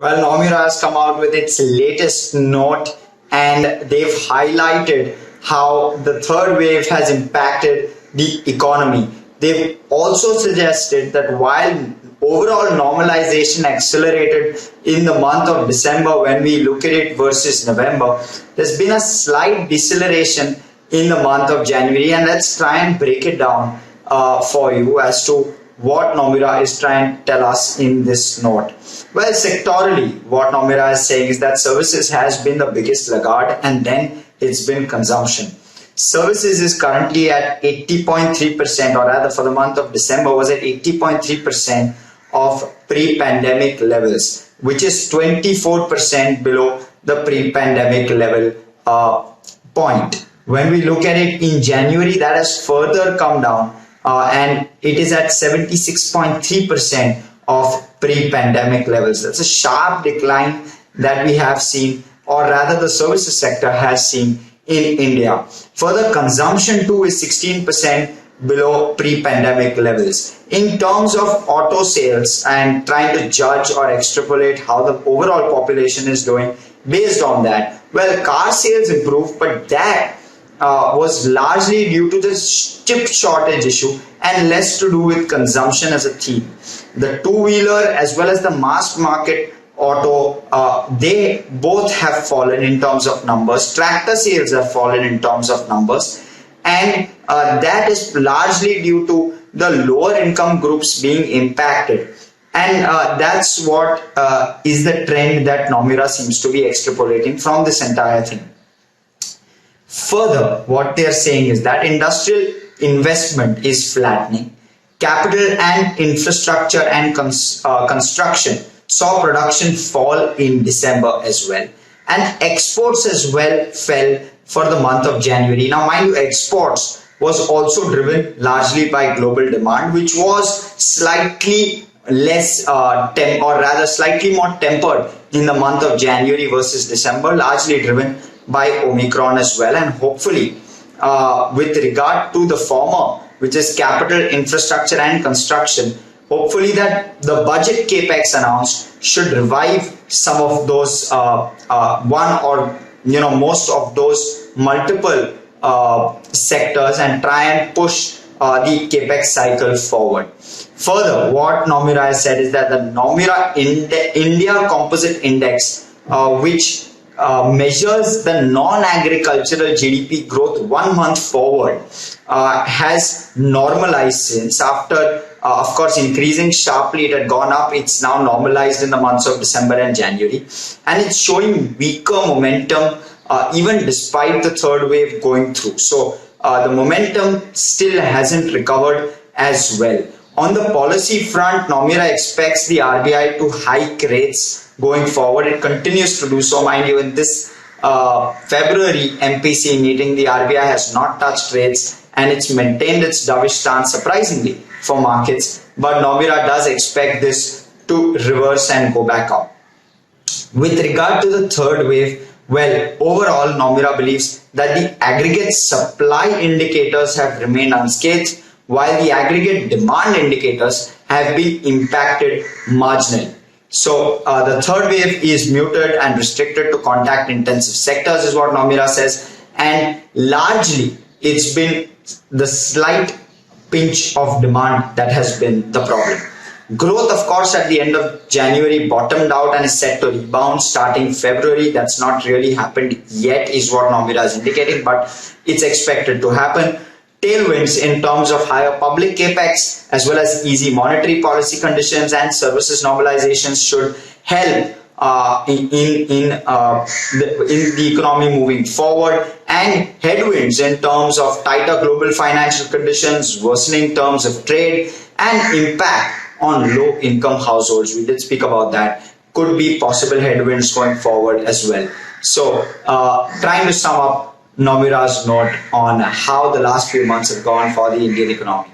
Well, Nomura has come out with its latest note and they've highlighted how the third wave has impacted the economy. They've also suggested that while overall normalization accelerated in the month of December when we look at it versus November, there's been a slight deceleration in the month of January. And let's try and break it down for you as to what Nomura is trying to tell us in this note. Well, sectorally, what Nomura is saying is that services has been the biggest laggard and then it's been consumption. Services is currently at 80.3%, or rather for the month of December was at 80.3% of pre-pandemic levels, which is 24% below the pre-pandemic level point. When we look at it in January, that has further come down and it is at 76.3% of pre-pandemic levels. That's a sharp decline that we have seen, or rather the services sector has seen in India. Further, consumption too is 16% below pre-pandemic levels. In terms of auto sales and trying to judge or extrapolate how the overall population is doing based on that, well, car sales improved, but that was largely due to the chip shortage issue and less to do with consumption as a theme. The two-wheeler as well as the mass market auto, they both have fallen in terms of numbers. Tractor sales have fallen in terms of numbers, and that is largely due to the lower income groups being impacted. And that's what is the trend that Nomura seems to be extrapolating from this entire thing. Further, what they are saying is that industrial investment is flattening. Capital and infrastructure and construction saw production fall in December as well. And exports as well fell for the month of January. Now, mind you, exports was also driven largely by global demand, which was slightly less or rather slightly more tempered in the month of January versus December, largely driven by Omicron as well. And hopefully with regard to the former, which is capital, infrastructure and construction, hopefully that the budget capex announced should revive some of those one or most of those multiple sectors and try and push the capex cycle forward. Further, what Nomura has said is that the Nomura India Composite Index, which measures the non-agricultural GDP growth 1 month forward, has normalized since after of course increasing sharply. It had gone up, it's now normalized in the months of December and January, and it's showing weaker momentum even despite the third wave going through. So the momentum still hasn't recovered as well. On the policy front, Nomura expects the RBI to hike rates going forward. It continues to do so. Mind you, in this February MPC meeting, the RBI has not touched rates and it's maintained its dovish stance surprisingly for markets. But Nomura does expect this to reverse and go back up. With regard to the third wave, well, overall, Nomura believes that the aggregate supply indicators have remained unscathed, while the aggregate demand indicators have been impacted marginally. So the third wave is muted and restricted to contact intensive sectors is what Nomura says, and largely it's been the slight pinch of demand that has been the problem. Growth, of course, at the end of January bottomed out and is set to rebound starting February. That's not really happened yet is what Nomura is indicating, but it's expected to happen. Tailwinds in terms of higher public capex as well as easy monetary policy conditions and services normalizations should help in the economy moving forward, and headwinds in terms of tighter global financial conditions, worsening terms of trade and impact on low income households, we did speak about that, could be possible headwinds going forward as well. So trying to sum up Nomura's note on how the last few months have gone for the Indian economy.